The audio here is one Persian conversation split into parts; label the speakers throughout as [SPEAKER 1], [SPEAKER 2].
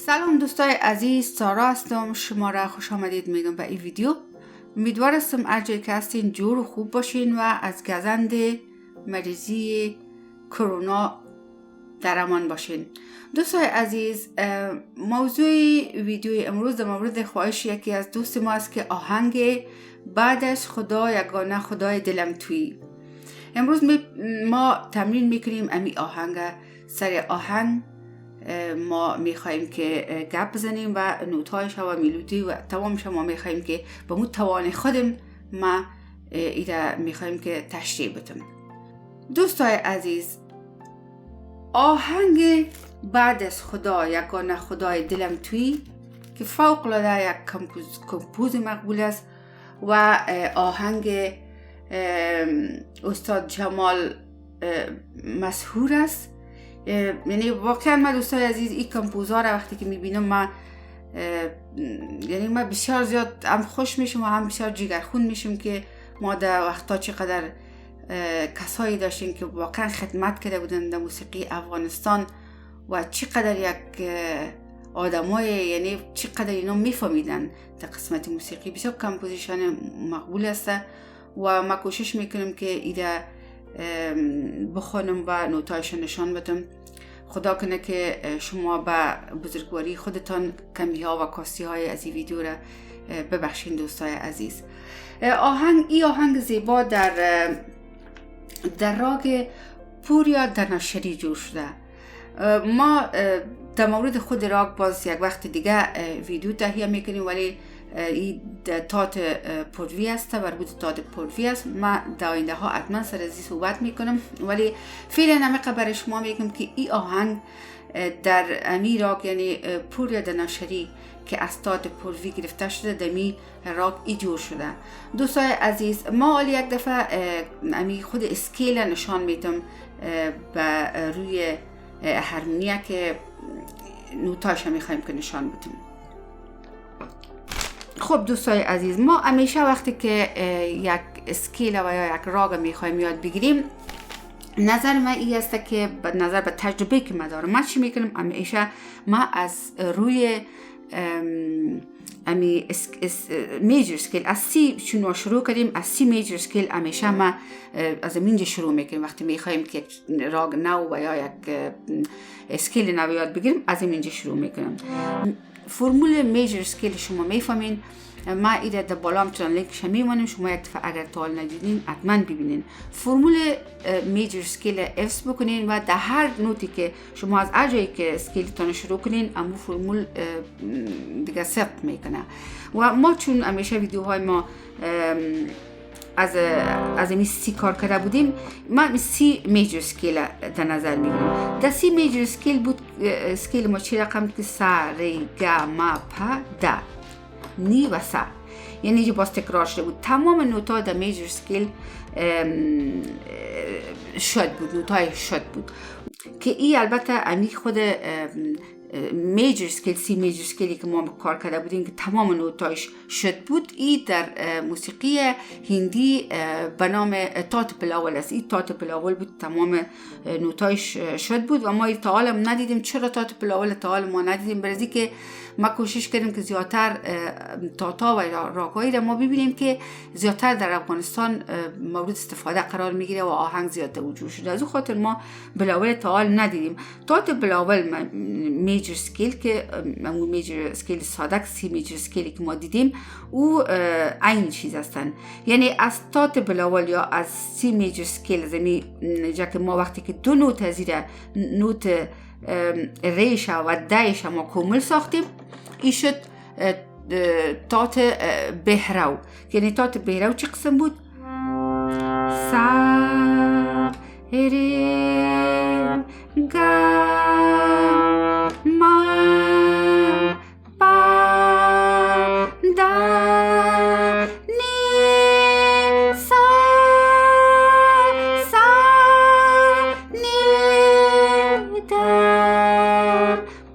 [SPEAKER 1] سلام دوستای عزیز، سارا هستم. شما را خوش آمدید میگم به این ویدیو. امیدوار هستم هر جایی که هستین جور و خوب باشین و از گزند مریضی کرونا در امان باشین. دوستای عزیز، موضوع ویدیوی امروز در مورد خواهش یکی از دوست ما است که آهنگ بعد از خدا یگانه خدای دلم تویی. امروز ما تمرین میکنیم امی آهنگ. سر آهنگ ما میخواییم که گپ بزنیم و نوتایش و میلودی و تمامش ما میخواییم که به مو توان خودم ما ایده میخواییم که تشریح بدم. دوستای عزیز، آهنگ بعد از خدا یگانه خدای دلم تویی که فوق العاده یک کمپوز مقبول است و آهنگ استاد جمال مشهور است. یعنی واقعا من دوستای عزیز این کمپوزا را وقتی که میبینم من بسیار زیاد هم خوش میشم و هم بسیار جگرخون میشم که ما در وقتا چقدر کسایی داشتیم که واقعا خدمت کرده بودن در موسیقی افغانستان و چقدر یک آدمای یعنی چقدر اینا میفهمیدن در قسمت موسیقی. بسیار کمپوزیشن مقبول است و ما کوشش میکنم که ایده بخونم و نوتایش نشان بدم. خدا کنه که شما به بزرگواری خودتان کمی ها و کاستی های از این ویدیو را ببخشین. دوستای عزیز، این آهنگ زیبا در راگ پوریا دانشری جور شده. ما در مورد خود راگ باز یک وقت دیگه ویدیو تهیه میکنیم، ولی این تات پروی است، مربوط تات پروی است. من در آینده ها حتما سر ازی صحبت میکنم، ولی فعلا همه خبر شما میگم که این آهنگ در امی راگ یعنی پوریا دانشری که از تات پروی گرفته شده در می راگ ای جور شده. دوستای عزیز، ما حالی یک دفعه امی خود اسکیل نشان میدم به روی هرمونیه که نوتاش میخوایم که نشان بدیم. خب دوستای عزیز، ما همیشه وقتی که یک اسکیل و یا یک راگ میخوایم یاد بگیریم، نظر من این است که نظر به تجربه که من دارم، من چی میکنم همیشه ما از روی میجر سکیل از سی چون شروع کردیم، از سی میجر سکیل همیشه ما از اینجا شروع میکنیم. وقتی میخوایم که راگ نو و یا یک اسکیل نو یاد بگیریم از اینجا شروع میکنم. فرمول میجر سکیل شما میفهمین. ما ایده در بالا همچنان لینکش میمونیم، شما یک دفعه اگر تال ندیدین حتما ببینین. فرمول میجر سکیل افس بکنین و در هر نوتی که شما از هر جایی که سکیلتان شروع کنین امو فرمول دیگه ثبت میکنه. و ما چون همیشه ویدیوهای ما از این سی کار کرده بودیم، ما سی میجر سکیل در نظر میگیریم. در سی میجر سکیل بود سکیل ما چی رقم که سا ری گا ما پا دا نی و سا، یعنی جو باز تکرار شده بود. تمام نوتا در میجر سکیل شد بود، نوتای شد بود که این البته امی خود میجر سکیل سی میجر سکیلی که ما کار کرده بودیم که تمام نوتایش شد بود. این در موسیقی هندی به نام تات بلاول است. این تات بلاول بود، تمام نوتایش شد بود و ما این تعالم ندیدیم. چرا تات بلاول تعالم ما ندیدیم؟ برای که ما کوشش کردیم که زیادتر تاتا و راگایی را ما ببینیم که زیادتر در افغانستان مورد استفاده قرار میگیره و آهنگ زیاد وجود شده. از اون خاطر ما بلاول تعال ندیدیم. تات بلاول میجر سکیل که میجر سکیل ساده سی میجر سکیلی که ما دیدیم او این چیز هستن. یعنی از تات بلاول یا از سی میجر سکیل زمین جا که ما وقتی که دو نوت از نوت ریش و دایش ما کامل ساختیم، این شد تات بهرو. یعنی تات بهرو چه قسم بود؟ سا ری گا ما پا دا نی سا نی دا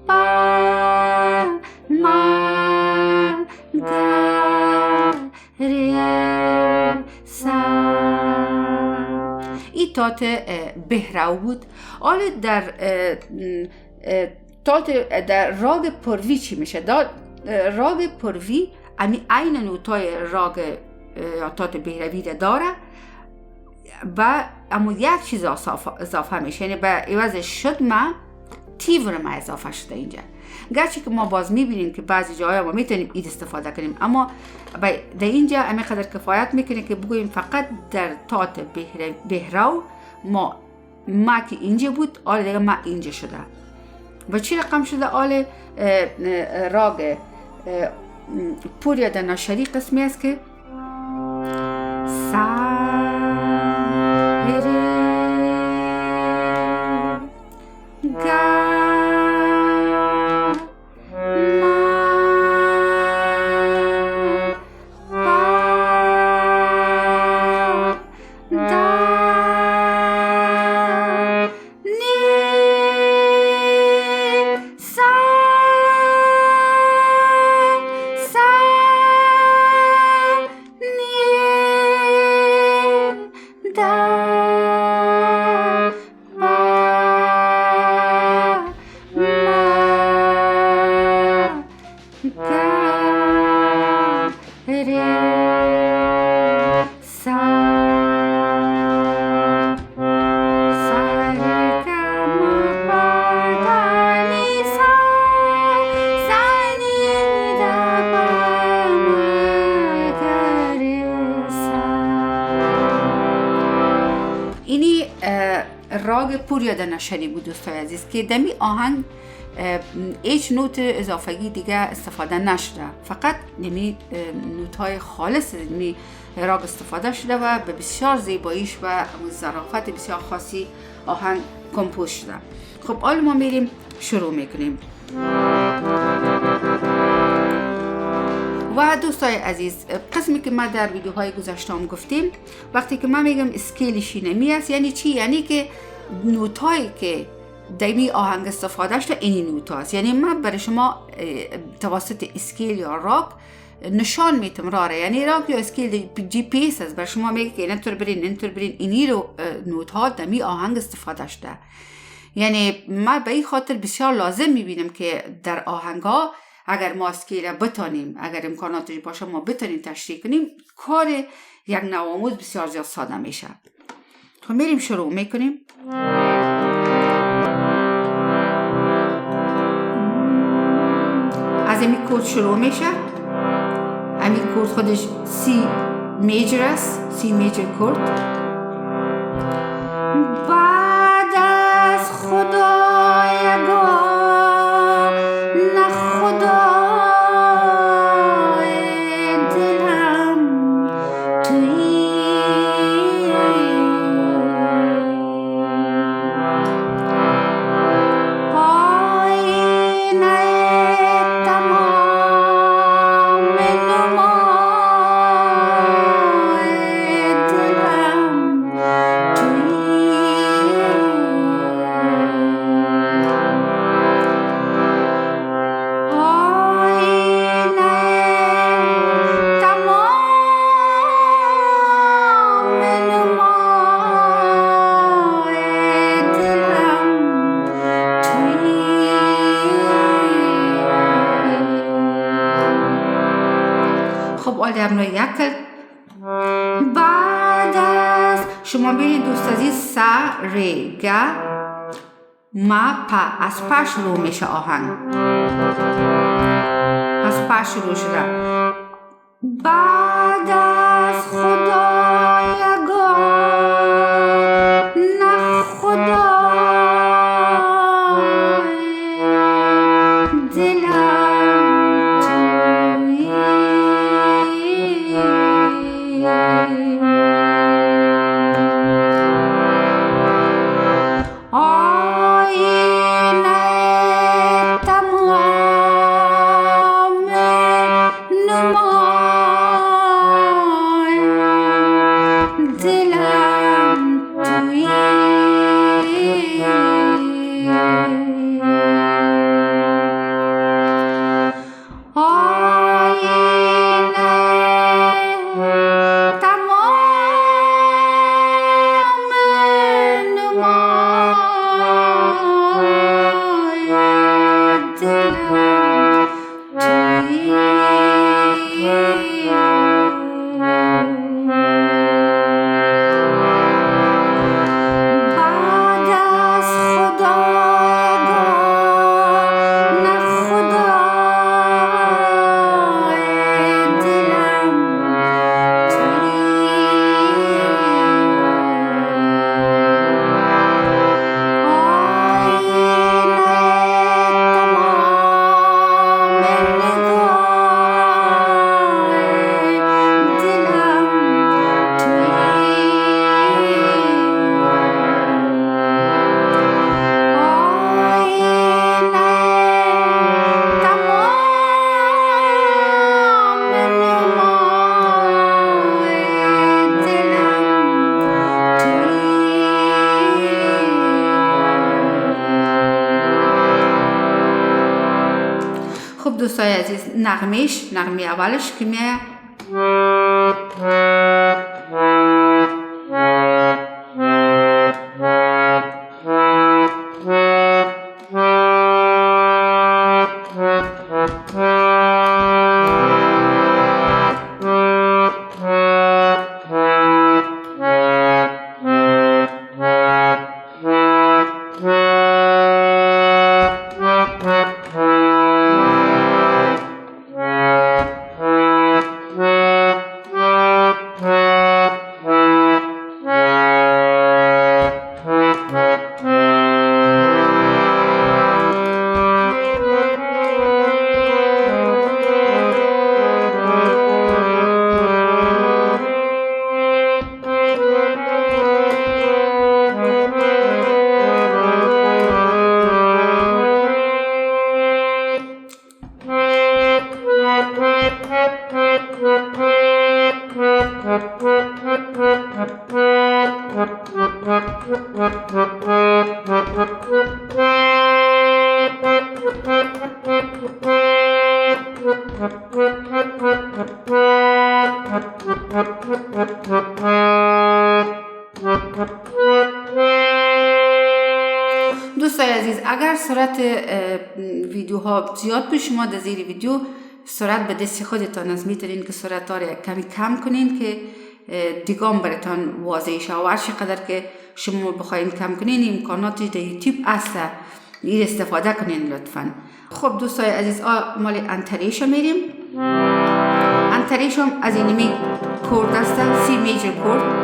[SPEAKER 1] پا ما دا ری سا. این تات بهرو بود. حالا در تات در راگ پروی چی میشه؟ راگ پروی عین نوتای راگ یا تات بهروی داره و اما یک چیز اضافه میشه، یعنی به عوض شدمه تیورمه اضافه شده اینجا. گرچه که ما باز میبینیم که بعضی جاهای ما میتونیم اید استفاده کنیم، اما در اینجا همین قدر کفایت میکنه که بگوییم فقط در تات بهرو ما که اینجا بود، آل دیگه ما اینجا شده. و چی رقم شده؟ آل راگ پوریا دناشری قسمی است که سا راگ پوریا دناشری بود دوستای عزیز که دمی آهنگ هیچ نوت اضافگی دیگه استفاده نشده، فقط نمی نوت‌های خالص نمی راگ استفاده شده و به بسیار زیباییش و ظرافت بسیار خاصی آهنگ کمپوز شده. خب حالا ما میریم شروع میکنیم. و دوستای عزیز، قسمی که ما در ویدیوهای گذشته هم گفتیم، وقتی که من میگم اسکیلشی نمی است یعنی چی؟ یعنی که نوتایی که دمی آهنگ استفاده شده اینی نوت هست. یعنی من برای شما توسط اسکیل یا راگ نشان میتم راره، یعنی راگ یا اسکیل جی پیس است، برای شما میگه که اینطور برین اینی رو نوت ها دمی آهنگ استفاده شده. یعنی من به این خاطر بسیار لازم میبینم که در آهنگ ها اگر ما اسکیل بتانیم، اگر امکاناتش باشه ما بتانیم تشریح کنیم، کار یک نوآموز بسیار زیاد ساده میشه. خب میریم شروع میکنیم. از این کورد شروع میشه. همین کورد خودش سی میجر است، سی میجر کورد. بعد از خدا یگانه خدای دلم تویی، آینه تمام نمای دلم تویی. خب آل همراه یک کل. بعد از شما بینید دوست عزیز سا ری گا ما پا، از پا شروع میشه آهنگ، از پا شروع شده. بعد از خدا یگانه خدای دلم تویی، آینه تمام نمای دوستای عزیز نغمه اولش که میه دوستای عزیز اگر سرعت ویدیوها زیاد به شما در زیر ویدیو سرعت به دست خودتان از میتونین که سرعت ها را کمی کم کنین که دیگام براتان واضح شه و هر چقدر که شما بخواین کم کنین امکاناتی در یوتیوب اصلا این استفاده کنین لطفا. خب دوستای عزیز مال انتریش میریم. انتریش هم از اینمی کورد است، سی میجر کورد.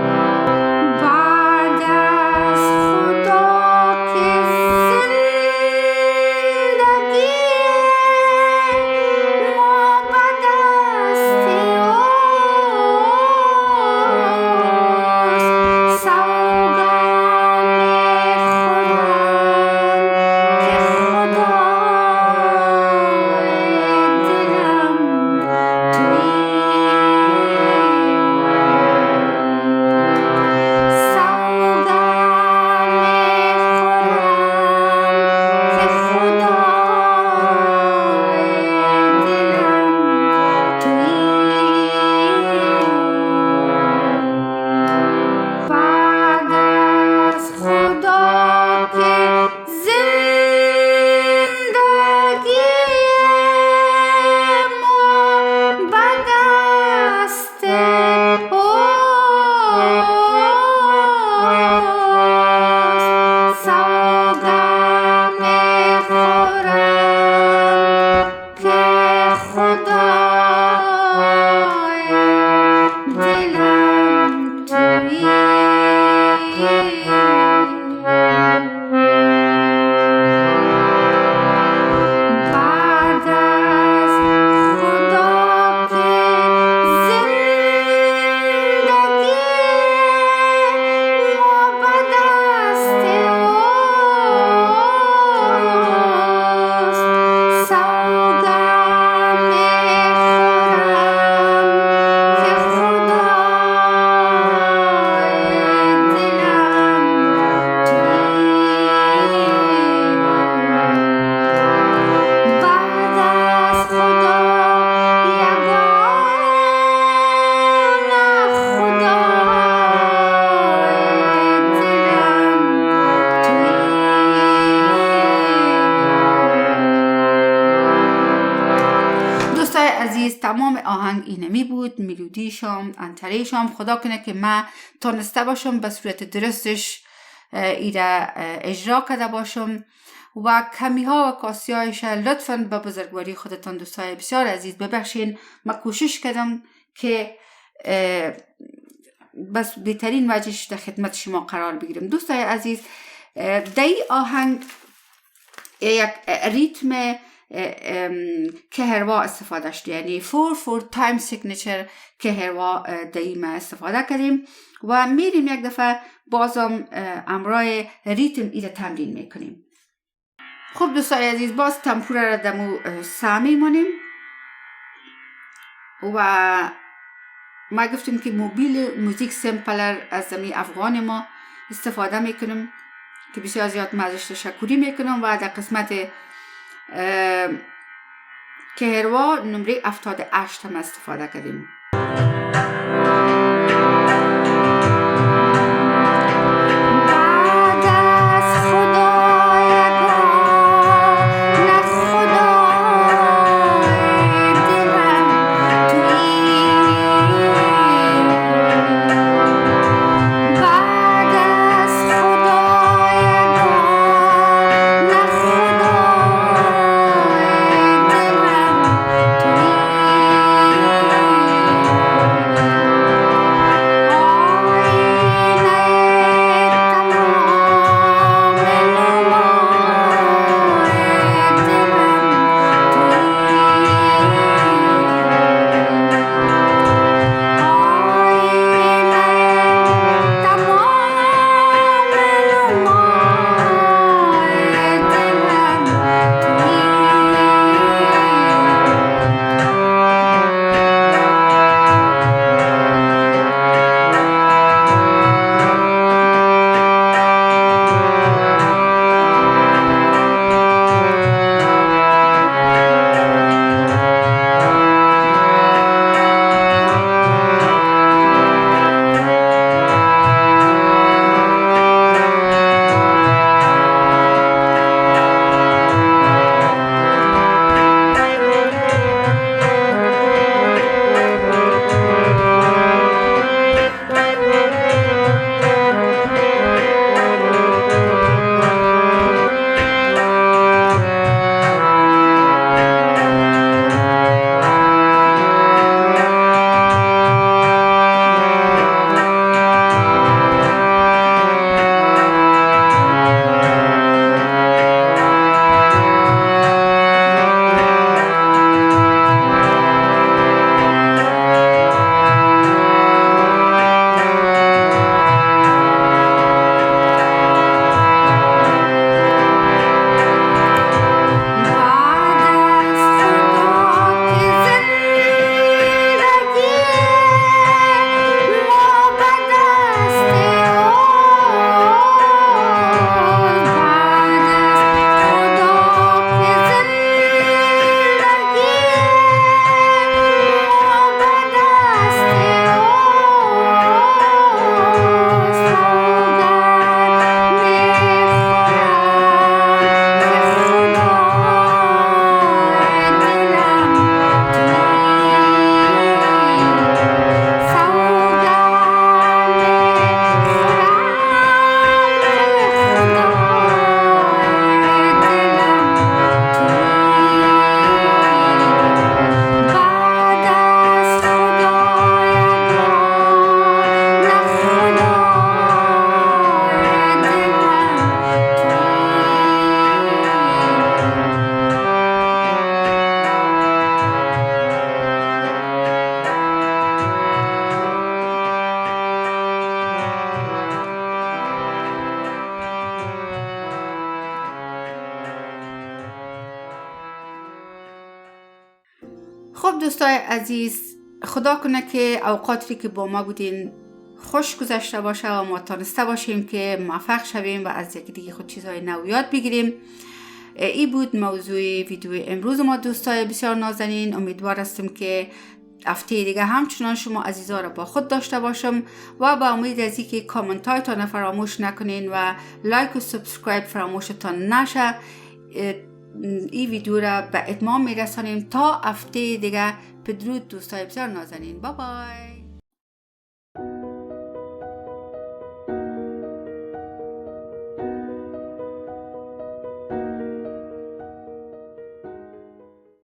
[SPEAKER 1] تمام آهنگ اینمی بود، ملودیشم، انتریشم. خدا کنه که من تانسته باشم به صورت درستش ایره اجرا کرده باشم و کمی ها و کاسی هایش لطفاً به بزرگواری خودتان دوستای بسیار عزیز ببخشین. من کوشش کردم که بس بهترین وجهش در خدمت شما قرار بگیرم. دوستای عزیز در این آهنگ یک ریتم کهروا استفاده شد، یعنی 4/4 تایم سیگنیچر کهروا دایم استفاده کردیم و میریم یک دفعه بازم امرای ریتم ایره تمرین میکنیم. خب دوستای عزیز باز تمپوره را دمو سه میمونیم و ما گفتیم که موبیل موزیک سمپلر از زمین افغان ما استفاده میکنم که بسیار زیاد ازش تشکری میکنم و در قسمت کهروا نمره 78 هم استفاده کردیم. خب دوستای عزیز، خدا کنه که اوقاتی که با ما بودین خوش گذشته باشه و ما تانسته باشیم که موفق شویم و از یکی دیگه خود چیزهای نو یاد بگیریم. این بود موضوع ویدیو امروز ما دوستای بسیار نازنین. امیدوار هستم که هفته دیگه همچنان شما عزیزا را با خود داشته باشم و با امید از اینکه کامنت هایتان فراموش نکنین و لایک و سابسکرایب فراموشتان نشه. این ویدیو را به اتمام میرسانیم تا هفته دیگه. بدرود دوستای بسیار نازنین. بای بای.